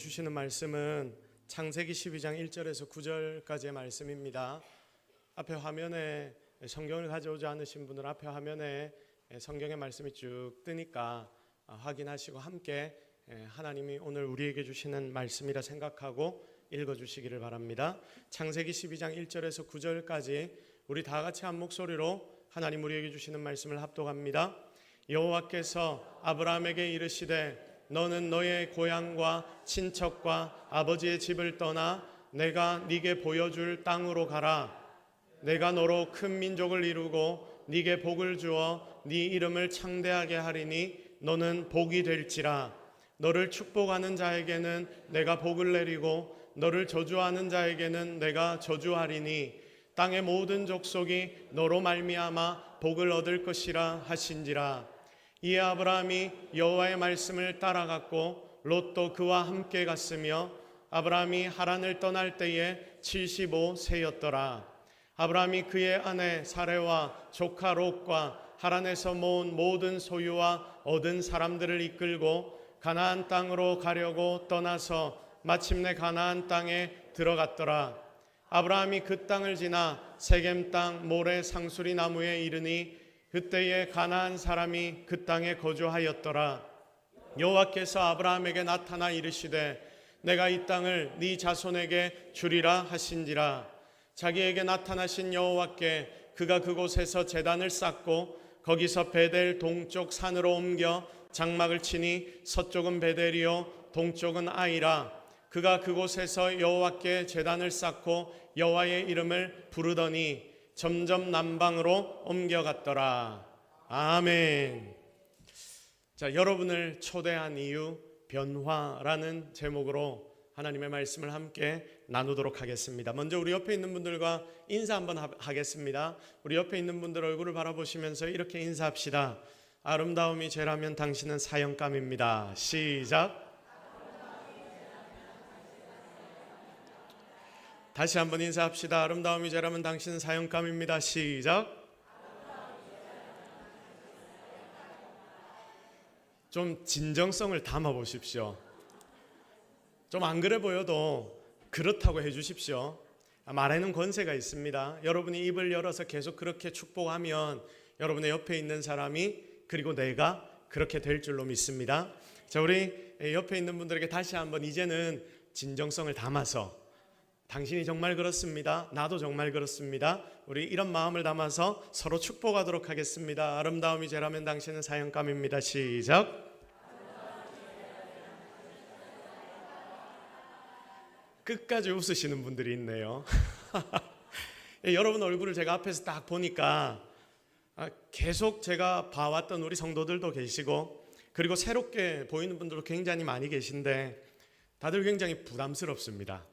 주시는 말씀은 창세기 12장 1절에서 9절까지의 말씀입니다. 앞에 화면에 성경을 가져오지 않으신 분들 앞에 화면에 성경의 말씀이 쭉 뜨니까 확인하시고 함께 하나님이 오늘 우리에게 주시는 말씀이라 생각하고 읽어주시기를 바랍니다. 창세기 12장 1절에서 9절까지 우리 다 같이 한 목소리로 하나님 우리에게 주시는 말씀을 합독합니다. 여호와께서 아브라함에게 이르시되 너는 너의 고향과 친척과 아버지의 집을 떠나 내가 네게 보여줄 땅으로 가라. 내가 너로 큰 민족을 이루고 네게 복을 주어 네 이름을 창대하게 하리니 너는 복이 될지라. 너를 축복하는 자에게는 내가 복을 내리고 너를 저주하는 자에게는 내가 저주하리니 땅의 모든 족속이 너로 말미암아 복을 얻을 것이라 하신지라. 이에 아브라함이 여호와의 말씀을 따라갔고 롯도 그와 함께 갔으며 아브라함이 하란을 떠날 때에 75세였더라. 아브라함이 그의 아내 사레와 조카 롯과 하란에서 모은 모든 소유와 얻은 사람들을 이끌고 가나안 땅으로 가려고 떠나서 마침내 가나안 땅에 들어갔더라. 아브라함이 그 땅을 지나 세겜 땅 모레 상수리 나무에 이르니 그때에 가나안 사람이 그 땅에 거주하였더라. 여호와께서 아브라함에게 나타나 이르시되 내가 이 땅을 네 자손에게 주리라 하신지라. 자기에게 나타나신 여호와께 그가 그곳에서 제단을 쌓고 거기서 베델 동쪽 산으로 옮겨 장막을 치니 서쪽은 베델이요 동쪽은 아이라. 그가 그곳에서 여호와께 제단을 쌓고 여호와의 이름을 부르더니 점점 남방으로 옮겨갔더라. 아멘. 자, 여러분을 초대한 이유 변화라는 제목으로 하나님의 말씀을 함께 나누도록 하겠습니다. 먼저 우리 옆에 있는 분들과 인사 한번 하겠습니다. 우리 옆에 있는 분들 얼굴을 바라보시면서 이렇게 인사합시다. 아름다움이 죄라면 당신은 사형감입니다. 시작. 다시 한번 인사합시다. 아름다움이 죄라면 당신은 사형감입니다. 시작. 좀 진정성을 담아 보십시오. 좀 안 그래 보여도 그렇다고 해 주십시오. 말에는 권세가 있습니다. 여러분이 입을 열어서 계속 그렇게 축복하면 여러분의 옆에 있는 사람이 그리고 내가 그렇게 될 줄로 믿습니다. 자, 우리 옆에 있는 분들에게 다시 한번 이제는 진정성을 담아서 당신이 정말 그렇습니다. 나도 정말 그렇습니다. 우리 이런 마음을 담아서 서로 축복하도록 하겠습니다. 아름다움이 죄라면 당신은 사형감입니다. 시작. 끝까지 웃으시는 분들이 있네요. 여러분 얼굴을 제가 앞에서 딱 보니까 계속 제가 봐왔던 우리 성도들도 계시고 그리고 새롭게 보이는 분들도 굉장히 많이 계신데 다들 굉장히 부담스럽습니다.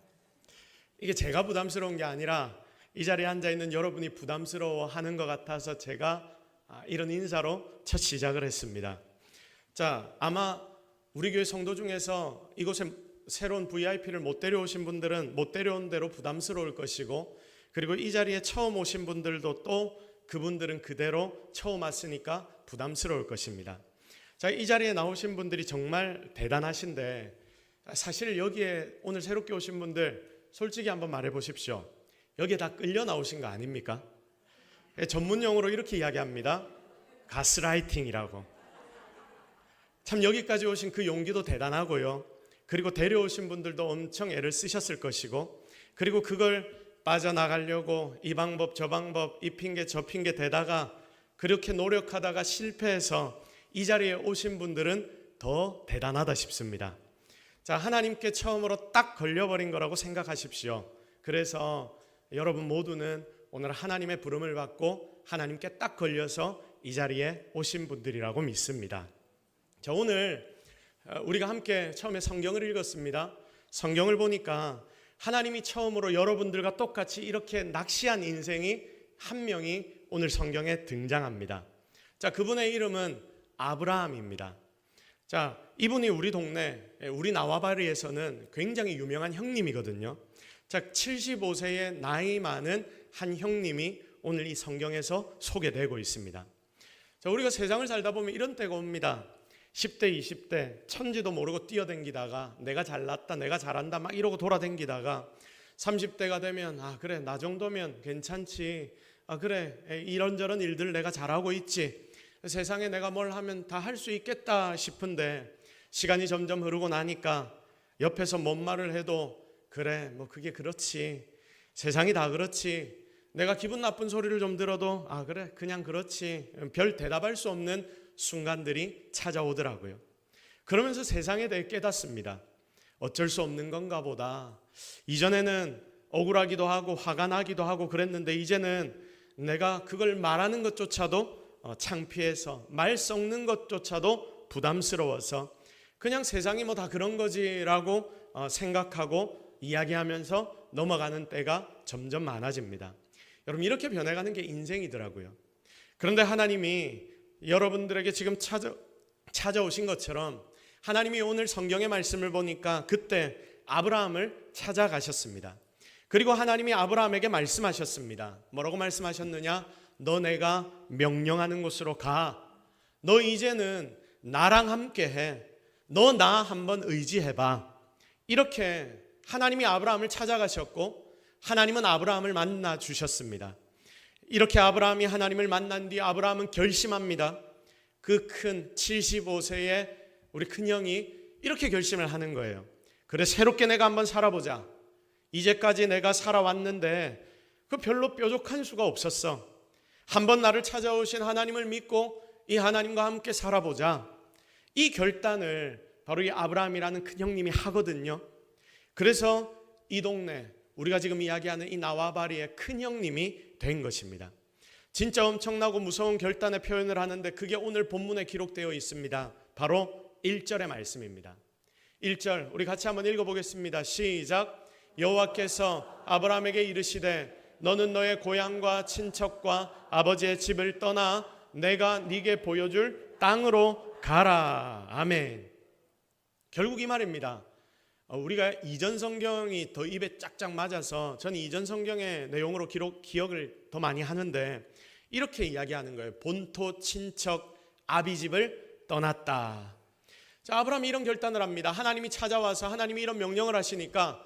이게 제가 부담스러운 게 아니라 이 자리에 앉아있는 여러분이 부담스러워하는 것 같아서 제가 이런 인사로 첫 시작을 했습니다. 자, 아마 우리 교회 성도 중에서 이곳에 새로운 VIP를 못 데려오신 분들은 못 데려온 대로 부담스러울 것이고 그리고 이 자리에 처음 오신 분들도 또 그분들은 그대로 처음 왔으니까 부담스러울 것입니다. 자, 이 자리에 나오신 분들이 정말 대단하신데 사실 여기에 오늘 새롭게 오신 분들 솔직히 한번 말해 보십시오. 여기에 다 끌려 나오신 거 아닙니까? 전문용어로 이렇게 이야기합니다. 가스라이팅이라고. 참 여기까지 오신 그 용기도 대단하고요. 그리고 데려오신 분들도 엄청 애를 쓰셨을 것이고 그리고 그걸 빠져나가려고 이 방법 저 방법 이 핑계 저 핑계 대다가 그렇게 노력하다가 실패해서 이 자리에 오신 분들은 더 대단하다 싶습니다. 자, 하나님께 처음으로 딱 걸려버린 거라고 생각하십시오. 그래서 여러분 모두는 오늘 하나님의 부름을 받고 하나님께 딱 걸려서 이 자리에 오신 분들이라고 믿습니다. 자, 오늘 우리가 함께 처음에 성경을 읽었습니다. 성경을 보니까 하나님이 처음으로 여러분들과 똑같이 이렇게 낚시한 인생이 한 명이 오늘 성경에 등장합니다. 자, 그분의 이름은 아브라함입니다. 자, 이분이 우리 동네, 우리 나와바리에서는 굉장히 유명한 형님이거든요. 자, 75세의 나이 많은 한 형님이 오늘 이 성경에서 소개되고 있습니다. 자, 우리가 세상을 살다 보면 이런 때가 옵니다. 10대, 20대 천지도 모르고 뛰어댕기다가 내가 잘났다, 내가 잘한다 막 이러고 돌아댕기다가 30대가 되면 그래 나 정도면 괜찮지, 그래 이런저런 일들 내가 잘하고 있지, 세상에 내가 뭘 하면 다 할 수 있겠다 싶은데 시간이 점점 흐르고 나니까 옆에서 뭔 말을 해도 그래 뭐 그게 그렇지, 세상이 다 그렇지, 내가 기분 나쁜 소리를 좀 들어도 그래 그냥 그렇지, 별 대답할 수 없는 순간들이 찾아오더라고요. 그러면서 세상에 대해 깨닫습니다. 어쩔 수 없는 건가 보다. 이전에는 억울하기도 하고 화가 나기도 하고 그랬는데 이제는 내가 그걸 말하는 것조차도 창피해서, 말 섞는 것조차도 부담스러워서 그냥 세상이 뭐 다 그런 거지라고 생각하고 이야기하면서 넘어가는 때가 점점 많아집니다. 여러분, 이렇게 변해가는 게 인생이더라고요. 그런데 하나님이 여러분들에게 지금 찾아오신 것처럼 하나님이 오늘 성경의 말씀을 보니까 그때 아브라함을 찾아가셨습니다. 그리고 하나님이 아브라함에게 말씀하셨습니다. 뭐라고 말씀하셨느냐? 너 내가 명령하는 곳으로 가. 너 이제는 나랑 함께 해. 너 나 한번 의지해봐. 이렇게 하나님이 아브라함을 찾아가셨고 하나님은 아브라함을 만나 주셨습니다. 이렇게 아브라함이 하나님을 만난 뒤 아브라함은 결심합니다. 그 큰 75세의 우리 큰형이 이렇게 결심을 하는 거예요. 그래, 새롭게 내가 한번 살아보자. 이제까지 내가 살아왔는데 그 별로 뾰족한 수가 없었어. 한번 나를 찾아오신 하나님을 믿고 이 하나님과 함께 살아보자. 이 결단을 바로 이 아브라함이라는 큰형님이 하거든요. 그래서 이 동네, 우리가 지금 이야기하는 이 나와바리의 큰형님이 된 것입니다. 진짜 엄청나고 무서운 결단의 표현을 하는데 그게 오늘 본문에 기록되어 있습니다. 바로 1절의 말씀입니다. 1절 우리 같이 한번 읽어보겠습니다. 시작. 여호와께서 아브라함에게 이르시되 너는 너의 고향과 친척과 아버지의 집을 떠나 내가 네게 보여줄 땅으로 가라. 아멘. 결국 이 말입니다. 우리가 이전 성경이 더 입에 짝짝 맞아서 저는 이전 성경의 내용으로 기억을 더 많이 하는데 이렇게 이야기하는 거예요. 본토 친척 아비집을 떠났다. 자, 아브라함이 이런 결단을 합니다. 하나님이 찾아와서 하나님이 이런 명령을 하시니까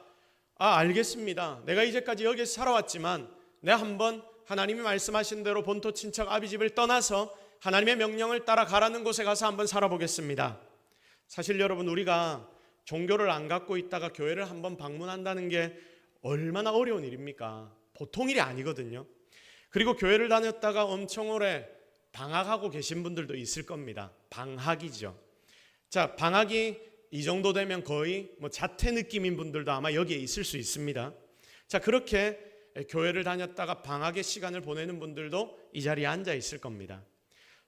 알겠습니다. 내가 이제까지 여기서 살아왔지만 내가 한번 하나님이 말씀하신 대로 본토 친척 아비집을 떠나서 하나님의 명령을 따라 가라는 곳에 가서 한번 살아보겠습니다. 사실 여러분, 우리가 종교를 안 갖고 있다가 교회를 한번 방문한다는 게 얼마나 어려운 일입니까? 보통 일이 아니거든요. 그리고 교회를 다녔다가 엄청 오래 방학하고 계신 분들도 있을 겁니다. 방학이죠. 자, 방학이 이 정도 되면 거의 자퇴 느낌인 분들도 아마 여기에 있을 수 있습니다. 자, 그렇게 교회를 다녔다가 방학의 시간을 보내는 분들도 이 자리에 앉아 있을 겁니다.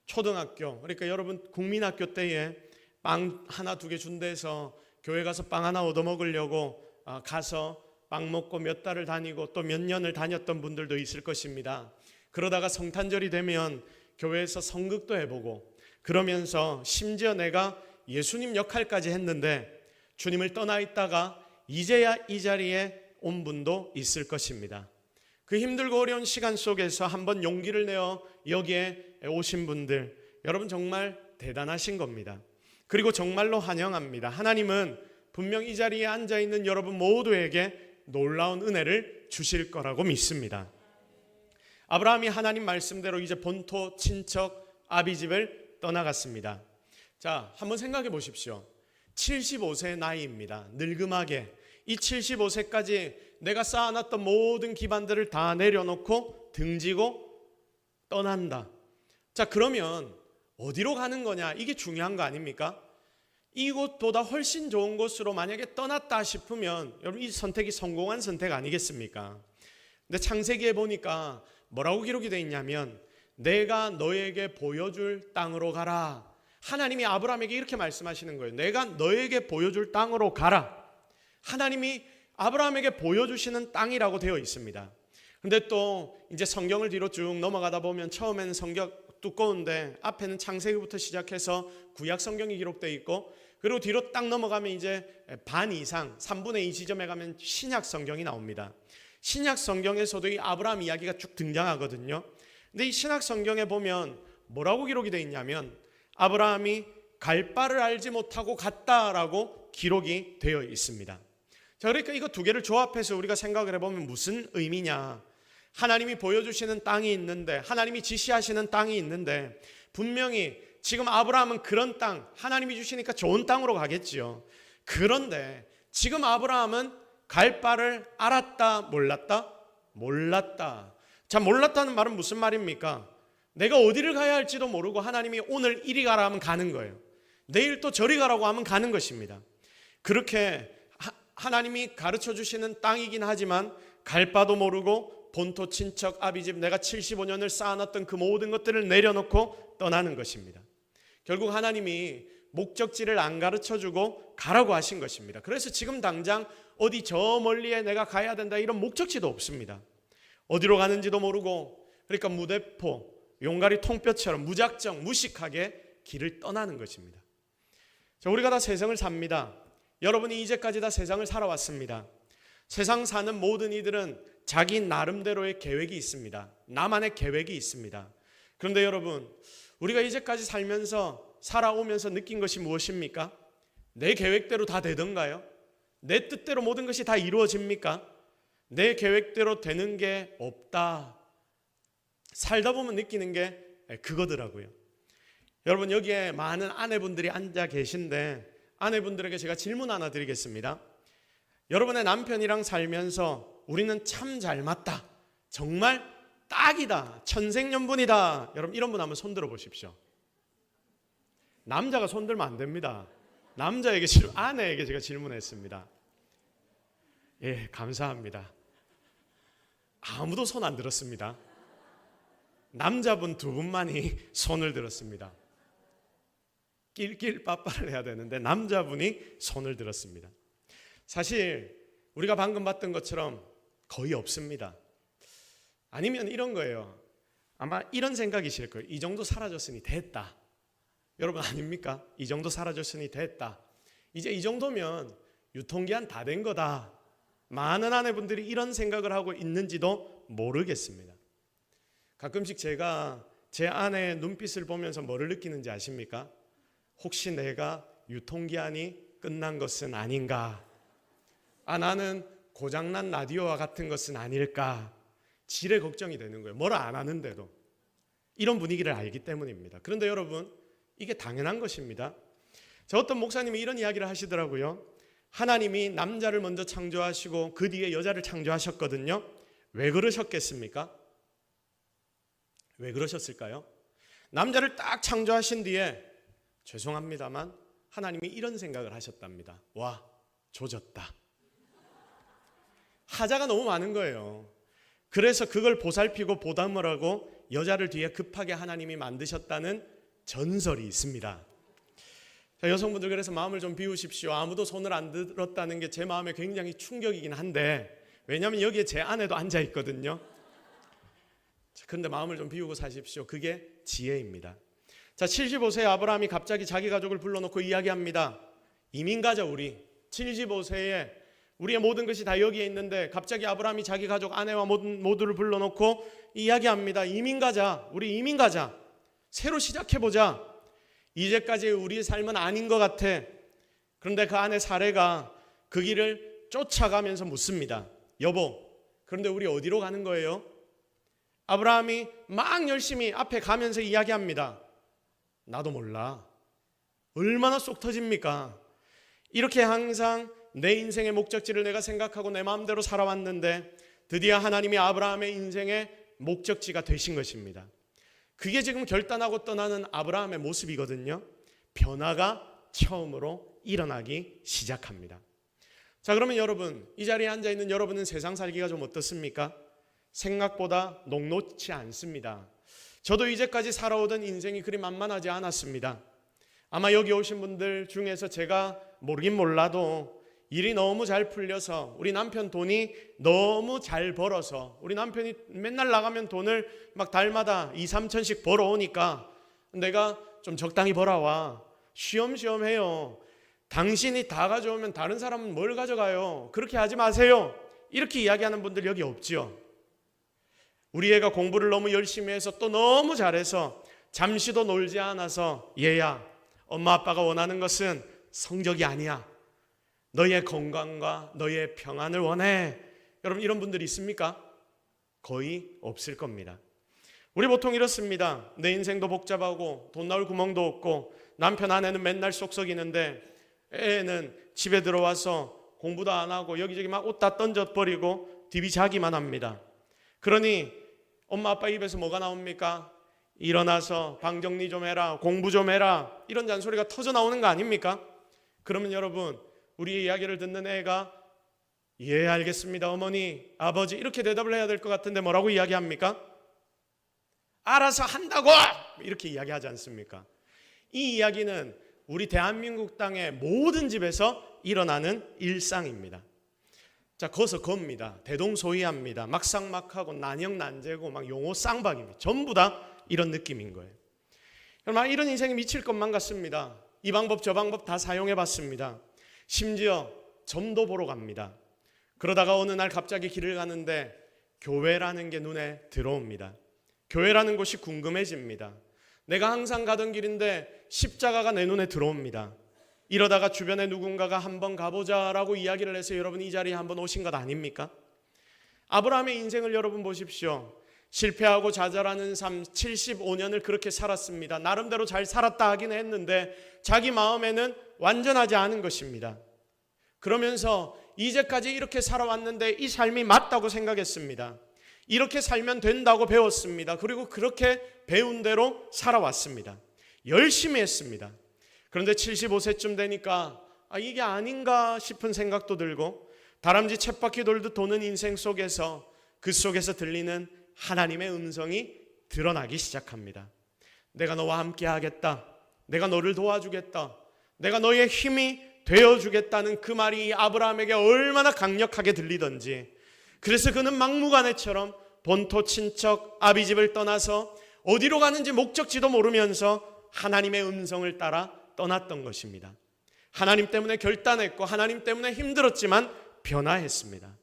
초등학교, 그러니까 여러분 국민학교 때에 빵 하나 두 개 준대서 교회 가서 빵 하나 얻어먹으려고 가서 빵 먹고 몇 달을 다니고 또 몇 년을 다녔던 분들도 있을 것입니다. 그러다가 성탄절이 되면 교회에서 성극도 해보고 그러면서 심지어 내가 예수님 역할까지 했는데 주님을 떠나 있다가 이제야 이 자리에 온 분도 있을 것입니다. 그 힘들고 어려운 시간 속에서 한번 용기를 내어 여기에 오신 분들, 여러분 정말 대단하신 겁니다. 그리고 정말로 환영합니다. 하나님은 분명 이 자리에 앉아있는 여러분 모두에게 놀라운 은혜를 주실 거라고 믿습니다. 아브라함이 하나님 말씀대로 이제 본토 친척 아비집을 떠나갔습니다. 자, 한번 생각해 보십시오. 75세의 나이입니다. 늙음하게 이 75세까지 내가 쌓아놨던 모든 기반들을 다 내려놓고 등지고 떠난다. 자, 그러면 어디로 가는 거냐? 이게 중요한 거 아닙니까? 이곳보다 훨씬 좋은 곳으로 만약에 떠났다 싶으면 여러분 이 선택이 성공한 선택 아니겠습니까? 근데 창세기에 보니까 뭐라고 기록이 되어 있냐면 내가 너에게 보여줄 땅으로 가라. 하나님이 아브라함에게 이렇게 말씀하시는 거예요. 내가 너에게 보여줄 땅으로 가라. 하나님이 아브라함에게 보여주시는 땅이라고 되어 있습니다. 근데 또 이제 성경을 뒤로 쭉 넘어가다 보면 처음에는 성경 두꺼운데 앞에는 창세기부터 시작해서 구약 성경이 기록되어 있고 그리고 뒤로 딱 넘어가면 이제 반 이상 3분의 2 지점에 가면 신약 성경이 나옵니다. 신약 성경에서도 이 아브라함 이야기가 쭉 등장하거든요. 근데 이 신약 성경에 보면 뭐라고 기록이 되어 있냐면 아브라함이 갈 바를 알지 못하고 갔다라고 기록이 되어 있습니다. 자, 그러니까 이거 두 개를 조합해서 우리가 생각을 해보면 무슨 의미냐. 하나님이 보여주시는 땅이 있는데, 하나님이 지시하시는 땅이 있는데, 분명히 지금 아브라함은 그런 땅, 하나님이 주시니까 좋은 땅으로 가겠지요. 그런데 지금 아브라함은 갈 바를 알았다, 몰랐다? 몰랐다. 자, 몰랐다는 말은 무슨 말입니까? 내가 어디를 가야 할지도 모르고 하나님이 오늘 이리 가라 하면 가는 거예요. 내일 또 저리 가라고 하면 가는 것입니다. 그렇게 하나님이 가르쳐 주시는 땅이긴 하지만 갈 바도 모르고 본토 친척 아비집 내가 75년을 쌓아놨던 그 모든 것들을 내려놓고 떠나는 것입니다. 결국 하나님이 목적지를 안 가르쳐 주고 가라고 하신 것입니다. 그래서 지금 당장 어디 저 멀리에 내가 가야 된다 이런 목적지도 없습니다. 어디로 가는지도 모르고, 그러니까 무대포, 용가리 통뼈처럼 무작정 무식하게 길을 떠나는 것입니다. 자, 우리가 다 세상을 삽니다. 여러분이 이제까지 다 세상을 살아왔습니다. 세상 사는 모든 이들은 자기 나름대로의 계획이 있습니다. 나만의 계획이 있습니다. 그런데 여러분, 우리가 이제까지 살아오면서 느낀 것이 무엇입니까? 내 계획대로 다 되던가요? 내 뜻대로 모든 것이 다 이루어집니까? 내 계획대로 되는 게 없다. 살다 보면 느끼는 게 그거더라고요. 여러분, 여기에 많은 아내분들이 앉아 계신데 아내분들에게 제가 질문 하나 드리겠습니다. 여러분의 남편이랑 살면서 우리는 참 잘 맞다, 정말 딱이다, 천생연분이다, 여러분 이런 분 한번 손들어 보십시오. 남자가 손들면 안 됩니다. 남자에게 아내에게 제가 질문했습니다. 예, 감사합니다. 아무도 손 안 들었습니다. 남자분 두 분만이 손을 들었습니다. 낄낄 빠빠를 해야 되는데 남자분이 손을 들었습니다. 사실 우리가 방금 봤던 것처럼 거의 없습니다. 아니면 이런 거예요. 아마 이런 생각이실 거예요. 이 정도 사라졌으니 됐다. 여러분 아닙니까? 이 정도 사라졌으니 됐다. 이제 이 정도면 유통기한 다 된 거다. 많은 아내분들이 이런 생각을 하고 있는지도 모르겠습니다. 가끔씩 제가 제 아내의 눈빛을 보면서 뭐를 느끼는지 아십니까? 혹시 내가 유통기한이 끝난 것은 아닌가? 나는 고장난 라디오와 같은 것은 아닐까? 지레 걱정이 되는 거예요. 뭘 안 하는데도. 이런 분위기를 알기 때문입니다. 그런데 여러분, 이게 당연한 것입니다. 어떤 목사님이 이런 이야기를 하시더라고요. 하나님이 남자를 먼저 창조하시고 그 뒤에 여자를 창조하셨거든요. 왜 그러셨겠습니까? 왜 그러셨을까요? 남자를 딱 창조하신 뒤에 죄송합니다만 하나님이 이런 생각을 하셨답니다. 와, 조졌다. 하자가 너무 많은 거예요. 그래서 그걸 보살피고 보담을 하고 여자를 뒤에 급하게 하나님이 만드셨다는 전설이 있습니다. 자, 여성분들 그래서 마음을 좀 비우십시오. 아무도 손을 안 들었다는 게 제 마음에 굉장히 충격이긴 한데, 왜냐하면 여기에 제 아내도 앉아 있거든요. 그런데 마음을 좀 비우고 사십시오. 그게 지혜입니다. 자, 75세 아브라함이 갑자기 자기 가족을 불러놓고 이야기합니다. 이민 가자 우리. 75세에 우리의 모든 것이 다 여기에 있는데 갑자기 아브라함이 자기 가족 아내와 모두를 불러놓고 이야기합니다. 이민 가자. 우리 이민 가자. 새로 시작해보자. 이제까지의 우리의 삶은 아닌 것 같아. 그런데 그 아내 사례가 그 길을 쫓아가면서 묻습니다. 여보, 그런데 우리 어디로 가는 거예요? 아브라함이 막 열심히 앞에 가면서 이야기합니다. 나도 몰라. 얼마나 쏙 터집니까? 이렇게 항상 내 인생의 목적지를 내가 생각하고 내 마음대로 살아왔는데 드디어 하나님이 아브라함의 인생의 목적지가 되신 것입니다. 그게 지금 결단하고 떠나는 아브라함의 모습이거든요. 변화가 처음으로 일어나기 시작합니다. 자, 그러면 여러분, 이 자리에 앉아있는 여러분은 세상 살기가 좀 어떻습니까? 생각보다 녹록지 않습니다. 저도 이제까지 살아오던 인생이 그리 만만하지 않았습니다. 아마 여기 오신 분들 중에서 제가 모르긴 몰라도 일이 너무 잘 풀려서 우리 남편 돈이 너무 잘 벌어서 우리 남편이 맨날 나가면 돈을 막 달마다 2, 3천씩 벌어오니까 내가 좀 적당히 벌어와. 쉬엄쉬엄 해요. 당신이 다 가져오면 다른 사람은 뭘 가져가요? 그렇게 하지 마세요. 이렇게 이야기하는 분들 여기 없지요. 우리 애가 공부를 너무 열심히 해서 또 너무 잘해서 잠시도 놀지 않아서 얘야 엄마 아빠가 원하는 것은 성적이 아니야. 너의 건강과 너의 평안을 원해. 여러분, 이런 분들이 있습니까? 거의 없을 겁니다. 우리 보통 이렇습니다. 내 인생도 복잡하고 돈 나올 구멍도 없고 남편 아내는 맨날 쏙쏙이는데 애는 집에 들어와서 공부도 안 하고 여기저기 막 옷 다 던져버리고 디비 자기만 합니다. 그러니 엄마 아빠 입에서 뭐가 나옵니까? 일어나서 방 정리 좀 해라, 공부 좀 해라, 이런 잔소리가 터져 나오는 거 아닙니까? 그러면 여러분, 우리의 이야기를 듣는 애가 예, 알겠습니다, 어머니, 아버지, 이렇게 대답을 해야 될 것 같은데 뭐라고 이야기합니까? 알아서 한다고! 이렇게 이야기하지 않습니까? 이 이야기는 우리 대한민국 땅의 모든 집에서 일어나는 일상입니다. 자, 거기서 겁니다. 대동소이합니다. 막상막하고 난영난제고 막 용어 쌍박입니다. 전부 다 이런 느낌인 거예요. 여러분, 이런 인생이 미칠 것만 같습니다. 이 방법 저 방법 다 사용해 봤습니다. 심지어 점도 보러 갑니다. 그러다가 어느 날 갑자기 길을 가는데 교회라는 게 눈에 들어옵니다. 교회라는 곳이 궁금해집니다. 내가 항상 가던 길인데 십자가가 내 눈에 들어옵니다. 이러다가 주변에 누군가가 한번 가보자라고 이야기를 해서 여러분 이 자리에 한번 오신 것 아닙니까? 아브라함의 인생을 여러분 보십시오. 실패하고 좌절하는 삶 75년을 그렇게 살았습니다. 나름대로 잘 살았다 하긴 했는데 자기 마음에는 완전하지 않은 것입니다. 그러면서 이제까지 이렇게 살아왔는데 이 삶이 맞다고 생각했습니다. 이렇게 살면 된다고 배웠습니다. 그리고 그렇게 배운 대로 살아왔습니다. 열심히 했습니다. 그런데 75세쯤 되니까 이게 아닌가 싶은 생각도 들고 다람쥐 쳇바퀴 돌듯 도는 인생 속에서 그 속에서 들리는 하나님의 음성이 드러나기 시작합니다. 내가 너와 함께 하겠다. 내가 너를 도와주겠다. 내가 너의 힘이 되어주겠다는 그 말이 아브라함에게 얼마나 강력하게 들리던지, 그래서 그는 막무가내처럼 본토 친척 아비집을 떠나서 어디로 가는지 목적지도 모르면서 하나님의 음성을 따라 떠났던 것입니다. 하나님 때문에 결단했고 하나님 때문에 힘들었지만 변화했습니다.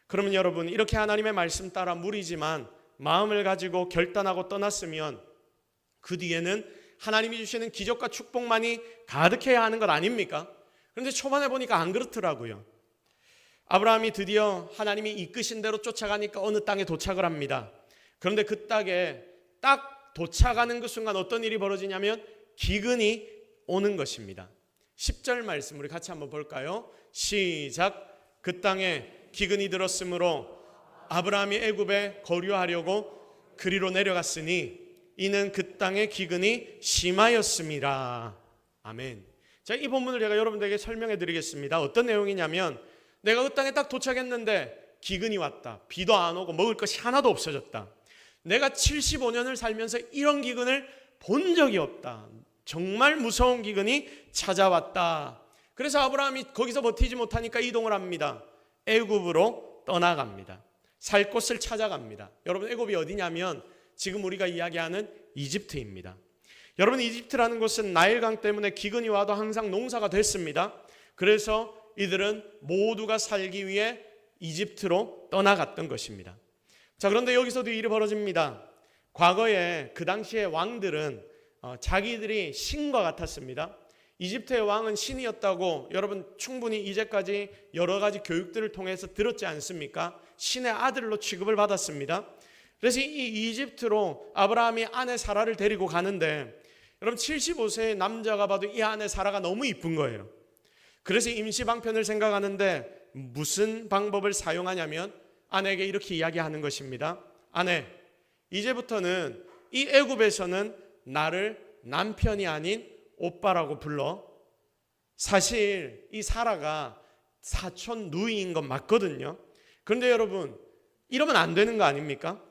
그러면 여러분, 이렇게 하나님의 말씀 따라 무리지만 마음을 가지고 결단하고 떠났으면 그 뒤에는 하나님이 주시는 기적과 축복만이 가득해야 하는 것 아닙니까? 그런데 초반에 보니까 안 그렇더라고요. 아브라함이 드디어 하나님이 이끄신 대로 쫓아가니까 어느 땅에 도착을 합니다. 그런데 그 땅에 딱 도착하는 그 순간 어떤 일이 벌어지냐면 기근이 오는 것입니다. 10절 말씀 우리 같이 한번 볼까요? 시작. 그 땅에 기근이 들었으므로 아브라함이 애굽에 거류하려고 그리로 내려갔으니 이는 그 땅의 기근이 심하였음이라. 아멘. 자, 이 본문을 제가 여러분들에게 설명해 드리겠습니다. 어떤 내용이냐면 내가 그 땅에 딱 도착했는데 기근이 왔다. 비도 안 오고 먹을 것이 하나도 없어졌다. 내가 75년을 살면서 이런 기근을 본 적이 없다. 정말 무서운 기근이 찾아왔다. 그래서 아브라함이 거기서 버티지 못하니까 이동을 합니다. 애굽으로 떠나갑니다. 살 곳을 찾아갑니다. 여러분, 애굽이 어디냐면 지금 우리가 이야기하는 이집트입니다. 여러분, 이집트라는 곳은 나일강 때문에 기근이 와도 항상 농사가 됐습니다. 그래서 이들은 모두가 살기 위해 이집트로 떠나갔던 것입니다. 자, 그런데 여기서도 일이 벌어집니다. 과거에 그 당시의 왕들은 자기들이 신과 같았습니다. 이집트의 왕은 신이었다고 여러분 충분히 이제까지 여러 가지 교육들을 통해서 들었지 않습니까? 신의 아들로 취급을 받았습니다. 그래서 이 이집트로 아브라함이 아내 사라를 데리고 가는데 여러분 75세의 남자가 봐도 이 아내 사라가 너무 이쁜 거예요. 그래서 임시방편을 생각하는데 무슨 방법을 사용하냐면 아내에게 이렇게 이야기하는 것입니다. 아내, 이제부터는 이 애굽에서는 나를 남편이 아닌 오빠라고 불러. 사실 이 사라가 사촌 누이인 건 맞거든요. 그런데 여러분, 이러면 안 되는 거 아닙니까?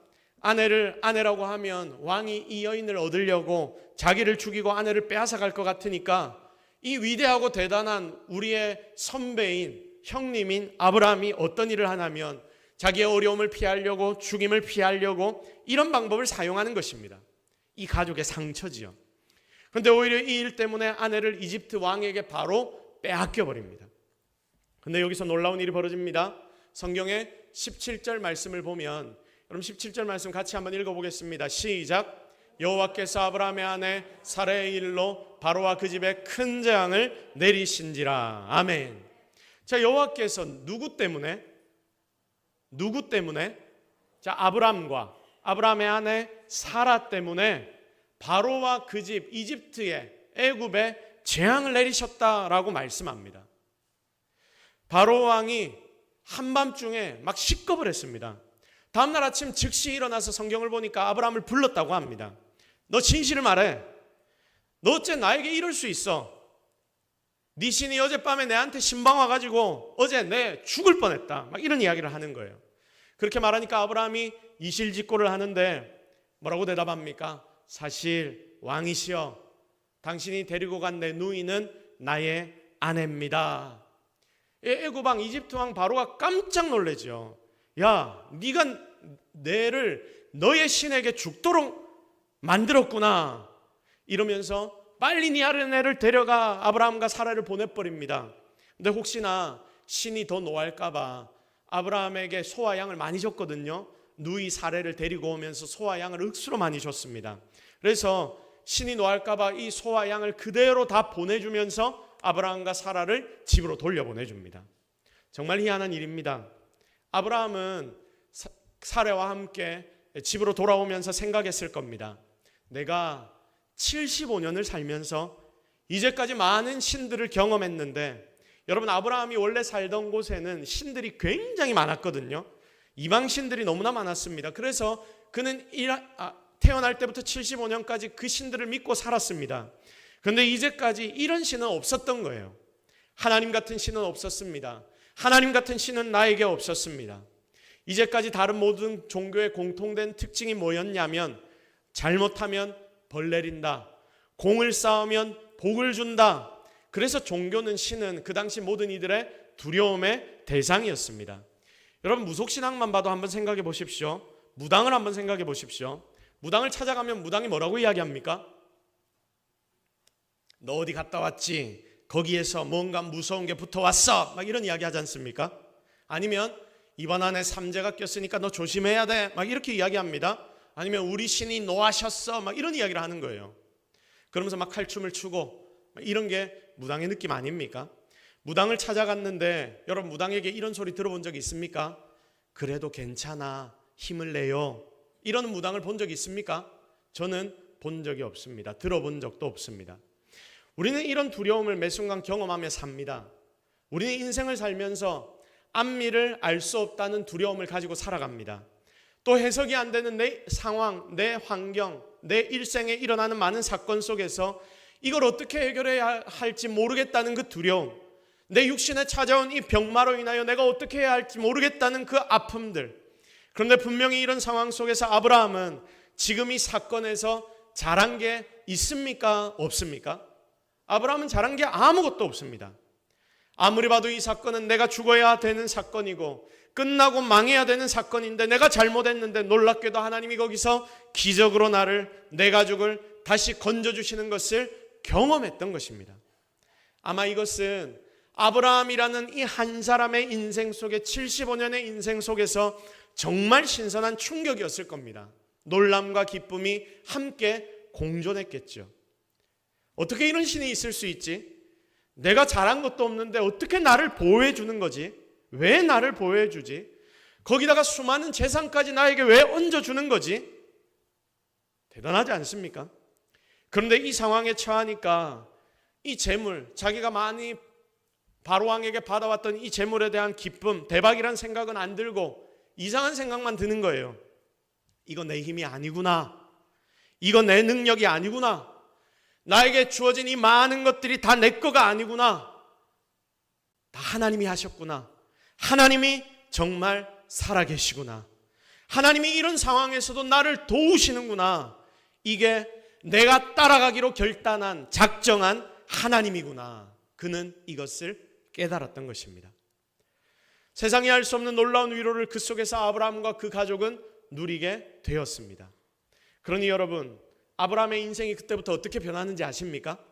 아내를 아내라고 하면 왕이 이 여인을 얻으려고 자기를 죽이고 아내를 빼앗아갈 것 같으니까 이 위대하고 대단한 우리의 선배인 형님인 아브라함이 어떤 일을 하냐면 자기의 어려움을 피하려고 죽임을 피하려고 이런 방법을 사용하는 것입니다. 이 가족의 상처지요. 그런데 오히려 이 일 때문에 아내를 이집트 왕에게 바로 빼앗겨 버립니다. 그런데 여기서 놀라운 일이 벌어집니다. 성경의 17절 말씀을 보면 여러분 17절 말씀 같이 한번 읽어보겠습니다. 시작. 여호와께서 아브라함의 아내 사라의 일로 바로와 그 집에 큰 재앙을 내리신지라. 아멘. 자, 여호와께서 누구 때문에? 자, 아브라함의 아내 사라 때문에 바로와 그 집 이집트의 애굽에 재앙을 내리셨다라고 말씀합니다. 바로 왕이 한밤중에 막 식겁을 했습니다. 다음날 아침 즉시 일어나서 성경을 보니까 아브라함을 불렀다고 합니다. 너 진실을 말해. 너 어째 나에게 이럴 수 있어? 네 신이 어젯밤에 내한테 신방 와가지고 어제 내 죽을 뻔했다. 막 이런 이야기를 하는 거예요. 그렇게 말하니까 아브라함이 이실직고를 하는데 뭐라고 대답합니까? 사실 왕이시여, 당신이 데리고 간 내 누이는 나의 아내입니다. 애굽 왕 이집트 왕 바로가 깜짝 놀라죠. 야, 네가 내를 너의 신에게 죽도록 만들었구나. 이러면서 빨리 네 아내를 데려가 아브라함과 사라를 보내버립니다. 근데 혹시나 신이 더 노할까 봐 아브라함에게 소와 양을 많이 줬거든요. 누이 사라를 데리고 오면서 소와 양을 억수로 많이 줬습니다. 그래서 신이 노할까 봐 이 소와 양을 그대로 다 보내주면서 아브라함과 사라를 집으로 돌려보내줍니다. 정말 희한한 일입니다. 아브라함은 사라와 함께 집으로 돌아오면서 생각했을 겁니다. 내가 75년을 살면서 이제까지 많은 신들을 경험했는데, 여러분, 아브라함이 원래 살던 곳에는 신들이 굉장히 많았거든요. 이방 신들이 너무나 많았습니다. 그래서 그는 태어날 때부터 75년까지 그 신들을 믿고 살았습니다. 그런데 이제까지 이런 신은 없었던 거예요. 하나님 같은 신은 없었습니다. 하나님 같은 신은 나에게 없었습니다. 이제까지 다른 모든 종교의 공통된 특징이 뭐였냐면, 잘못하면 벌 내린다, 공을 쌓으면 복을 준다. 그래서 종교는, 신은 그 당시 모든 이들의 두려움의 대상이었습니다. 여러분, 무속신앙만 봐도 한번 생각해 보십시오. 무당을 한번 생각해 보십시오. 무당을 찾아가면 무당이 뭐라고 이야기합니까? 너 어디 갔다 왔지? 거기에서 뭔가 무서운 게 붙어왔어. 막 이런 이야기 하지 않습니까? 아니면 이번 안에 삼재가 꼈으니까 너 조심해야 돼. 막 이렇게 이야기합니다. 아니면 우리 신이 노하셨어. 막 이런 이야기를 하는 거예요. 그러면서 막 칼춤을 추고, 이런 게 무당의 느낌 아닙니까? 무당을 찾아갔는데 여러분, 무당에게 이런 소리 들어본 적 있습니까? 그래도 괜찮아, 힘을 내요. 이런 무당을 본 적 있습니까? 저는 본 적이 없습니다. 들어본 적도 없습니다. 우리는 이런 두려움을 매 순간 경험하며 삽니다. 우리는 인생을 살면서 앞미를 알 수 없다는 두려움을 가지고 살아갑니다. 또 해석이 안 되는 내 상황, 내 환경, 내 일생에 일어나는 많은 사건 속에서 이걸 어떻게 해결해야 할지 모르겠다는 그 두려움, 내 육신에 찾아온 이 병마로 인하여 내가 어떻게 해야 할지 모르겠다는 그 아픔들. 그런데 분명히 이런 상황 속에서 아브라함은 지금 이 사건에서 잘한 게 있습니까? 없습니까? 아브라함은 잘한 게 아무것도 없습니다. 아무리 봐도 이 사건은 내가 죽어야 되는 사건이고 끝나고 망해야 되는 사건인데, 내가 잘못했는데 놀랍게도 하나님이 거기서 기적으로 나를, 내 가족을 다시 건져주시는 것을 경험했던 것입니다. 아마 이것은 아브라함이라는 이 한 사람의 인생 속에, 75년의 인생 속에서 정말 신선한 충격이었을 겁니다. 놀람과 기쁨이 함께 공존했겠죠. 어떻게 이런 신이 있을 수 있지? 내가 잘한 것도 없는데 어떻게 나를 보호해 주는 거지? 왜 나를 보호해 주지? 거기다가 수많은 재산까지 나에게 왜 얹어주는 거지? 대단하지 않습니까? 그런데 이 상황에 처하니까 이 재물, 자기가 많이 바로왕에게 받아왔던 이 재물에 대한 기쁨, 대박이란 생각은 안 들고 이상한 생각만 드는 거예요. 이거 내 힘이 아니구나. 이거 내 능력이 아니구나. 나에게 주어진 이 많은 것들이 다 내 거가 아니구나. 다 하나님이 하셨구나. 하나님이 정말 살아계시구나. 하나님이 이런 상황에서도 나를 도우시는구나. 이게 내가 따라가기로 결단한, 작정한 하나님이구나. 그는 이것을 깨달았던 것입니다. 세상이 알 수 없는 놀라운 위로를 그 속에서 아브라함과 그 가족은 누리게 되었습니다. 그러니 여러분, 아브라함의 인생이 그때부터 어떻게 변하는지 아십니까?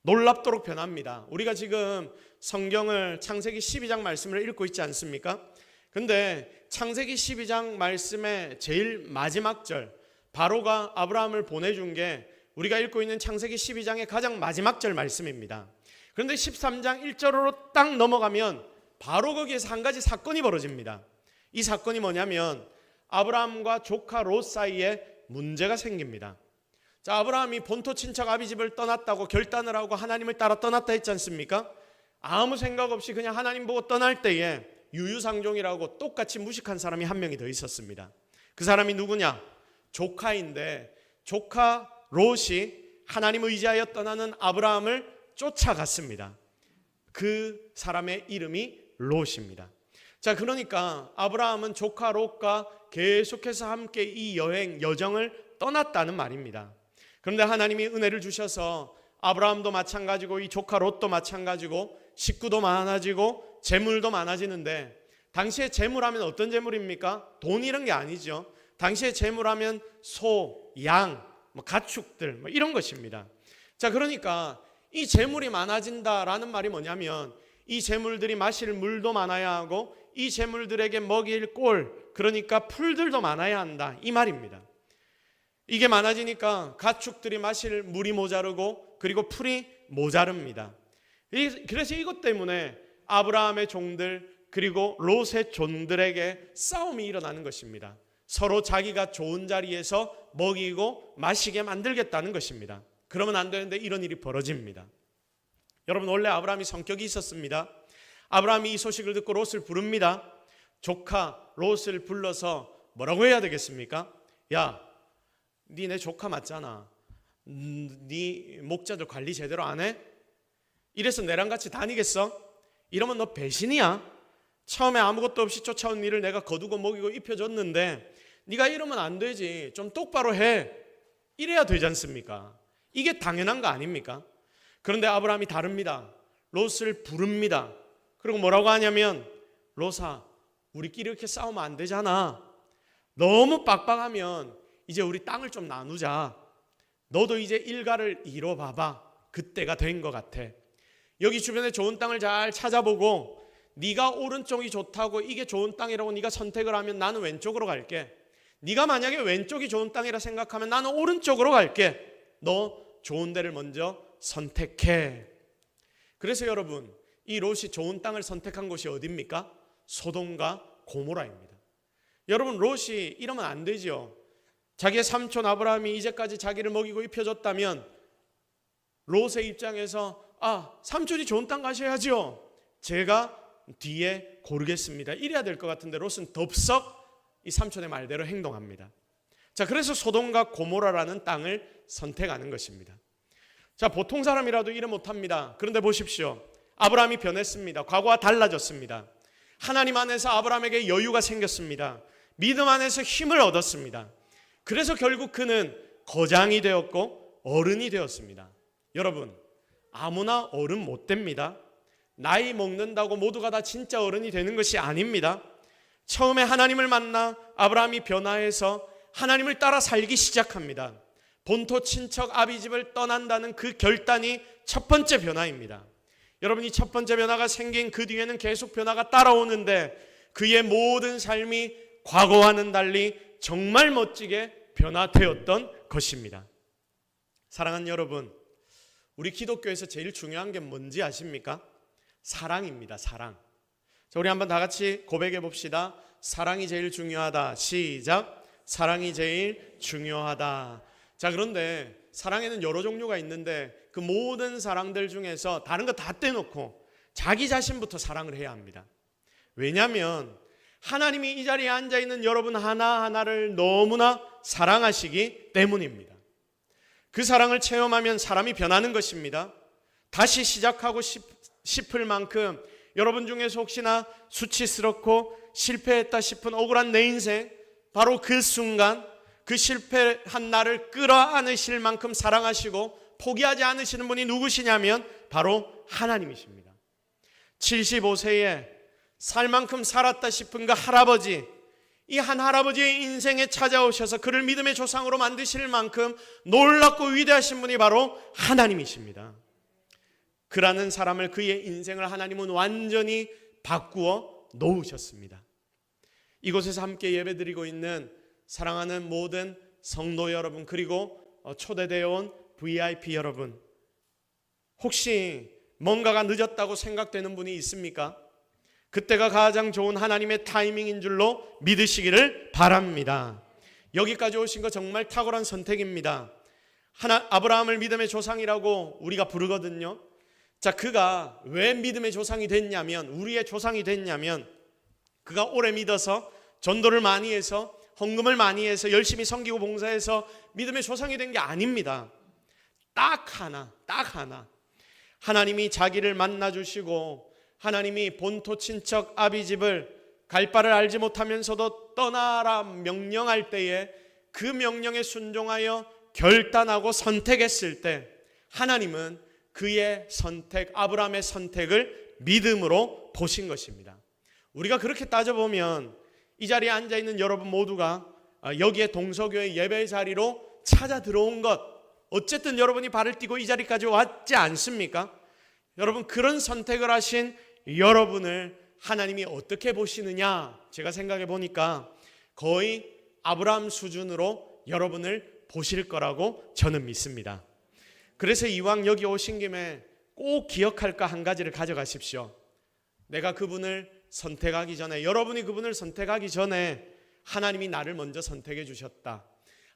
놀랍도록 변합니다. 우리가 지금 성경을 창세기 12장 말씀을 읽고 있지 않습니까? 근데 창세기 12장 말씀의 제일 마지막 절, 바로가 아브라함을 보내준 게 우리가 읽고 있는 창세기 12장의 가장 마지막 절 말씀입니다. 그런데 13장 1절로 딱 넘어가면 바로 거기에서 한 가지 사건이 벌어집니다. 이 사건이 뭐냐면 아브라함과 조카 롯 사이에 문제가 생깁니다. 자, 아브라함이 본토 친척 아비집을 떠났다고 결단을 하고 하나님을 따라 떠났다 했지 않습니까? 아무 생각 없이 그냥 하나님 보고 떠날 때에 유유상종이라고 똑같이 무식한 사람이 한 명이 더 있었습니다. 그 사람이 누구냐? 조카인데 조카 롯이 하나님 의지하여 떠나는 아브라함을 쫓아갔습니다. 그 사람의 이름이 롯입니다. 자, 그러니까 아브라함은 조카 롯과 계속해서 함께 이 여정을 떠났다는 말입니다. 그런데 하나님이 은혜를 주셔서 아브라함도 마찬가지고 이 조카 롯도 마찬가지고 식구도 많아지고 재물도 많아지는데, 당시에 재물하면 어떤 재물입니까? 돈 이런 게 아니죠. 당시에 재물하면 소, 양, 가축들 이런 것입니다. 자, 그러니까 이 재물이 많아진다라는 말이 뭐냐면 이 재물들이 마실 물도 많아야 하고 이 재물들에게 먹일 꼴, 그러니까 풀들도 많아야 한다, 이 말입니다. 이게 많아지니까 가축들이 마실 물이 모자르고 그리고 풀이 모자릅니다. 그래서 이것 때문에 아브라함의 종들 그리고 롯의 종들에게 싸움이 일어나는 것입니다. 서로 자기가 좋은 자리에서 먹이고 마시게 만들겠다는 것입니다. 그러면 안 되는데 이런 일이 벌어집니다. 여러분, 원래 아브라함이 성격이 있었습니다. 아브라함이 이 소식을 듣고 롯을 부릅니다. 조카 롯을 불러서 뭐라고 해야 되겠습니까? 야, 니 내 조카 맞잖아. 니 목자들 관리 제대로 안 해? 이래서 내랑 같이 다니겠어? 이러면 너 배신이야. 처음에 아무것도 없이 쫓아온 니를 내가 거두고 먹이고 입혀줬는데 네가 이러면 안 되지. 좀 똑바로 해. 이래야 되지 않습니까? 이게 당연한 거 아닙니까? 그런데 아브라함이 다릅니다. 롯을 부릅니다. 그리고 뭐라고 하냐면, 롯아, 우리끼리 이렇게 싸우면 안 되잖아. 너무 빡빡하면 이제 우리 땅을 좀 나누자. 너도 이제 일가를 이뤄봐봐. 그때가 된 것 같아. 여기 주변에 좋은 땅을 잘 찾아보고 네가 오른쪽이 좋다고 이게 좋은 땅이라고 네가 선택을 하면 나는 왼쪽으로 갈게. 네가 만약에 왼쪽이 좋은 땅이라 생각하면 나는 오른쪽으로 갈게. 너 좋은 데를 먼저 선택해. 그래서 여러분, 이 롯이 좋은 땅을 선택한 곳이 어디입니까? 소돔과 고모라입니다. 여러분, 롯이 이러면 안 되죠. 자기의 삼촌 아브라함이 이제까지 자기를 먹이고 입혀줬다면 롯의 입장에서 삼촌이 좋은 땅 가셔야죠. 제가 뒤에 고르겠습니다. 이래야 될 것 같은데 롯은 덥석 이 삼촌의 말대로 행동합니다. 자, 그래서 소돔과 고모라라는 땅을 선택하는 것입니다. 자, 보통 사람이라도 이래 못합니다. 그런데 보십시오. 아브라함이 변했습니다. 과거와 달라졌습니다. 하나님 안에서 아브라함에게 여유가 생겼습니다. 믿음 안에서 힘을 얻었습니다. 그래서 결국 그는 거장이 되었고 어른이 되었습니다. 여러분, 아무나 어른 못 됩니다. 나이 먹는다고 모두가 다 진짜 어른이 되는 것이 아닙니다. 처음에 하나님을 만나 아브라함이 변화해서 하나님을 따라 살기 시작합니다. 본토 친척 아비집을 떠난다는 그 결단이 첫 번째 변화입니다. 여러분, 이 첫 번째 변화가 생긴 그 뒤에는 계속 변화가 따라오는데 그의 모든 삶이 과거와는 달리 정말 멋지게 변화되었던 것입니다. 사랑하는 여러분, 우리 기독교에서 제일 중요한 게 뭔지 아십니까? 사랑입니다. 사랑. 자, 우리 한번 다 같이 고백해 봅시다. 사랑이 제일 중요하다. 시작. 사랑이 제일 중요하다. 자, 그런데 사랑에는 여러 종류가 있는데 그 모든 사랑들 중에서 다른 거 다 떼놓고 자기 자신부터 사랑을 해야 합니다. 왜냐하면 하나님이 이 자리에 앉아있는 여러분 하나하나를 너무나 사랑하시기 때문입니다. 그 사랑을 체험하면 사람이 변하는 것입니다. 다시 시작하고 싶을 만큼 여러분 중에서 혹시나 수치스럽고 실패했다 싶은 억울한 내 인생, 바로 그 순간 그 실패한 나를 끌어안으실 만큼 사랑하시고 포기하지 않으시는 분이 누구시냐면 바로 하나님이십니다. 75세에 살 만큼 살았다 싶은 그 할아버지, 이 한 할아버지의 인생에 찾아오셔서 그를 믿음의 조상으로 만드실 만큼 놀랍고 위대하신 분이 바로 하나님이십니다. 그라는 사람을, 그의 인생을 하나님은 완전히 바꾸어 놓으셨습니다. 이곳에서 함께 예배드리고 있는 사랑하는 모든 성도 여러분, 그리고 초대되어 온 VIP 여러분, 혹시 뭔가가 늦었다고 생각되는 분이 있습니까? 그때가 가장 좋은 하나님의 타이밍인 줄로 믿으시기를 바랍니다. 여기까지 오신 거 정말 탁월한 선택입니다. 아브라함을 믿음의 조상이라고 우리가 부르거든요. 자, 그가 왜 믿음의 조상이 됐냐면, 우리의 조상이 됐냐면, 그가 오래 믿어서 전도를 많이 해서 헌금을 많이 해서 열심히 섬기고 봉사해서 믿음의 조상이 된 게 아닙니다. 딱 하나 하나님이 자기를 만나 주시고, 하나님이 본토 친척 아비집을 갈 바를 알지 못하면서도 떠나라 명령할 때에 그 명령에 순종하여 결단하고 선택했을 때, 하나님은 그의 선택, 아브라함의 선택을 믿음으로 보신 것입니다. 우리가 그렇게 따져보면 이 자리에 앉아있는 여러분 모두가 여기에 동서교회 예배 자리로 찾아 들어온 것, 어쨌든 여러분이 발을 띄고 이 자리까지 왔지 않습니까? 여러분, 그런 선택을 하신 여러분을 하나님이 어떻게 보시느냐, 제가 생각해 보니까 거의 아브라함 수준으로 여러분을 보실 거라고 저는 믿습니다. 그래서 이왕 여기 오신 김에 꼭 기억할 거 한 가지를 가져가십시오. 내가 그분을 선택하기 전에, 여러분이 그분을 선택하기 전에 하나님이 나를 먼저 선택해 주셨다.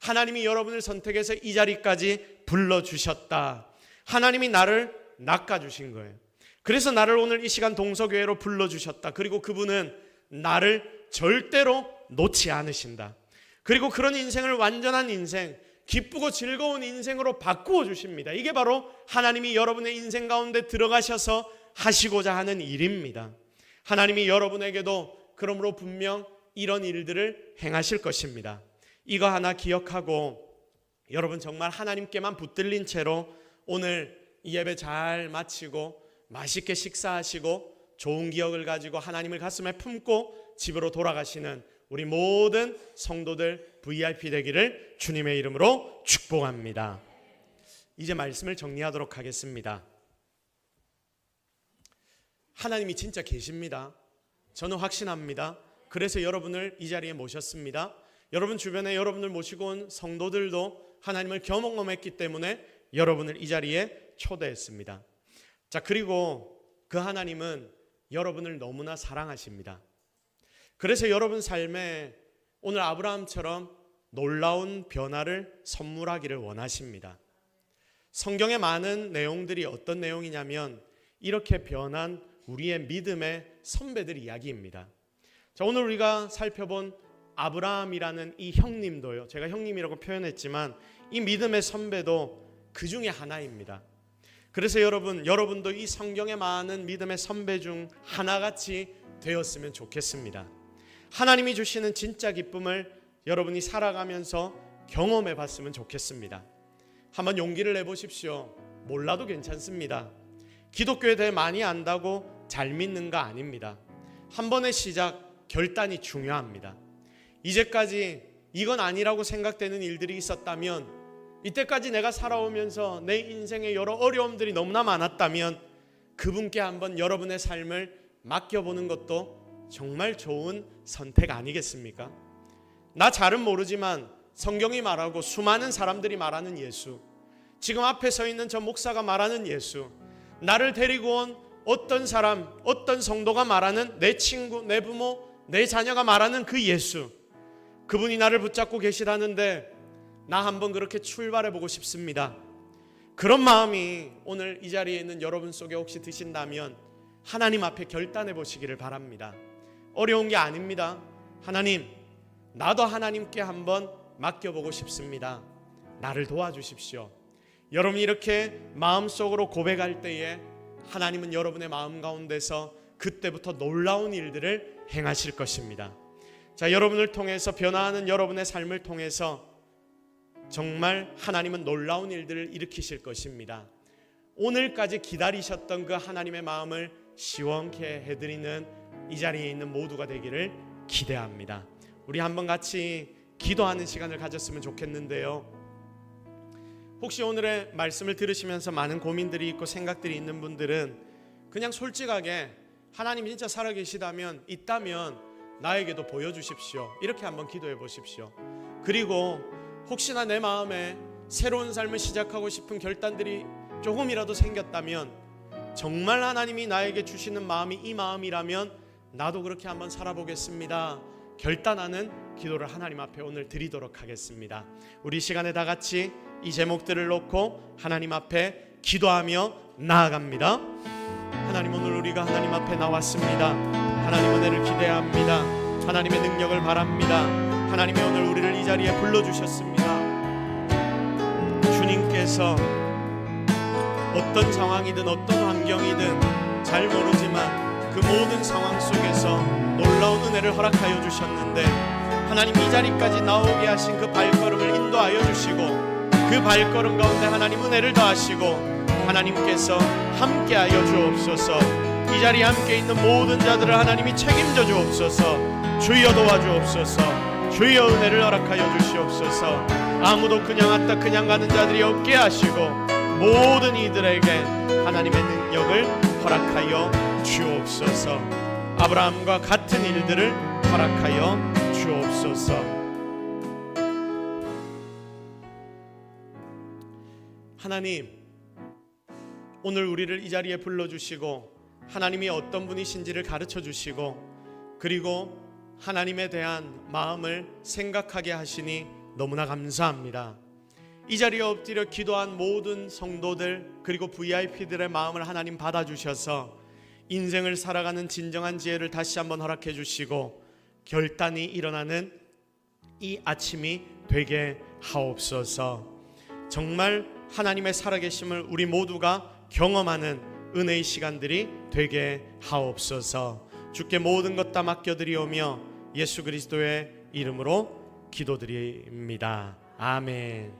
하나님이 여러분을 선택해서 이 자리까지 불러주셨다. 하나님이 나를 낚아주신 거예요. 그래서 나를 오늘 이 시간 동서교회로 불러주셨다. 그리고 그분은 나를 절대로 놓지 않으신다. 그리고 그런 인생을 완전한 인생, 기쁘고 즐거운 인생으로 바꾸어 주십니다. 이게 바로 하나님이 여러분의 인생 가운데 들어가셔서 하시고자 하는 일입니다. 하나님이 여러분에게도 그러므로 분명 이런 일들을 행하실 것입니다. 이거 하나 기억하고 여러분 정말 하나님께만 붙들린 채로 오늘 이 예배 잘 마치고 맛있게 식사하시고 좋은 기억을 가지고 하나님을 가슴에 품고 집으로 돌아가시는 우리 모든 성도들 VIP 되기를 주님의 이름으로 축복합니다. 이제 말씀을 정리하도록 하겠습니다. 하나님이 진짜 계십니다. 저는 확신합니다. 그래서 여러분을 이 자리에 모셨습니다. 여러분 주변에 여러분을 모시고 온 성도들도 하나님을 경험했기 때문에 여러분을 이 자리에 초대했습니다. 자, 그리고 그 하나님은 여러분을 너무나 사랑하십니다. 그래서 여러분 삶에 오늘 아브라함처럼 놀라운 변화를 선물하기를 원하십니다. 성경의 많은 내용들이 어떤 내용이냐면 이렇게 변한 우리의 믿음의 선배들 이야기입니다. 자, 오늘 우리가 살펴본 아브라함이라는 이 형님도요, 제가 형님이라고 표현했지만 이 믿음의 선배도 그 중에 하나입니다. 그래서 여러분도 이 성경의 많은 믿음의 선배 중 하나같이 되었으면 좋겠습니다. 하나님이 주시는 진짜 기쁨을 여러분이 살아가면서 경험해 봤으면 좋겠습니다. 한번 용기를 내보십시오. 몰라도 괜찮습니다. 기독교에 대해 많이 안다고 잘 믿는가 아닙니다. 한 번의 시작, 결단이 중요합니다. 이제까지 이건 아니라고 생각되는 일들이 있었다면, 이때까지 내가 살아오면서 내 인생에 여러 어려움들이 너무나 많았다면 그분께 한번 여러분의 삶을 맡겨보는 것도 정말 좋은 선택 아니겠습니까? 나 잘은 모르지만 성경이 말하고 수많은 사람들이 말하는 예수, 지금 앞에 서 있는 저 목사가 말하는 예수, 나를 데리고 온 어떤 사람, 어떤 성도가 말하는 내 친구, 내 부모, 내 자녀가 말하는 그 예수, 그분이 나를 붙잡고 계시다는데 나 한번 그렇게 출발해 보고 싶습니다. 그런 마음이 오늘 이 자리에 있는 여러분 속에 혹시 드신다면 하나님 앞에 결단해 보시기를 바랍니다. 어려운 게 아닙니다. 하나님, 나도 하나님께 한번 맡겨보고 싶습니다. 나를 도와주십시오. 여러분이 이렇게 마음속으로 고백할 때에 하나님은 여러분의 마음 가운데서 그때부터 놀라운 일들을 행하실 것입니다. 자, 여러분을 통해서 변화하는 여러분의 삶을 통해서 정말 하나님은 놀라운 일들을 일으키실 것입니다. 오늘까지 기다리셨던 그 하나님의 마음을 시원케 해드리는 이 자리에 있는 모두가 되기를 기대합니다. 우리 한번 같이 기도하는 시간을 가졌으면 좋겠는데요. 혹시 오늘의 말씀을 들으시면서 많은 고민들이 있고 생각들이 있는 분들은 그냥 솔직하게 하나님 진짜 살아계시다면, 있다면 나에게도 보여주십시오. 이렇게 한번 기도해 보십시오. 그리고 혹시나 내 마음에 새로운 삶을 시작하고 싶은 결단들이 조금이라도 생겼다면, 정말 하나님이 나에게 주시는 마음이 이 마음이라면 나도 그렇게 한번 살아보겠습니다, 결단하는 기도를 하나님 앞에 오늘 드리도록 하겠습니다. 우리 시간에 다 같이 이 제목들을 놓고 하나님 앞에 기도하며 나아갑니다. 하나님, 오늘 우리가 하나님 앞에 나왔습니다. 하나님 은혜를 기대합니다. 하나님의 능력을 바랍니다. 하나님이 오늘 우리를 이 자리에 불러주셨습니다. 주님께서 어떤 상황이든 어떤 환경이든 잘 모르지만 그 모든 상황 속에서 놀라운 은혜를 허락하여 주셨는데, 하나님 이 자리까지 나오게 하신 그 발걸음을 인도하여 주시고, 그 발걸음 가운데 하나님 은혜를 더하시고, 하나님께서 함께하여 주옵소서. 이 자리에 함께 있는 모든 자들을 하나님이 책임져 주옵소서. 주여 도와주옵소서. 주여 은혜를 허락하여 주시옵소서. 아무도 그냥 왔다 그냥 가는 자들이 없게 하시고, 모든 이들에게 하나님의 능력을 허락하여 주옵소서. 아브라함과 같은 일들을 허락하여 주옵소서. 하나님, 오늘 우리를 이 자리에 불러주시고 하나님이 어떤 분이신지를 가르쳐 주시고, 그리고 하나님에 대한 마음을 생각하게 하시니 너무나 감사합니다. 이 자리에 엎드려 기도한 모든 성도들, 그리고 VIP들의 마음을 하나님 받아주셔서 인생을 살아가는 진정한 지혜를 다시 한번 허락해 주시고, 결단이 일어나는 이 아침이 되게 하옵소서. 정말 하나님의 살아계심을 우리 모두가 경험하는 은혜의 시간들이 되게 하옵소서. 주께 모든 것 다 맡겨드리오며 예수 그리스도의 이름으로 기도드립니다. 아멘.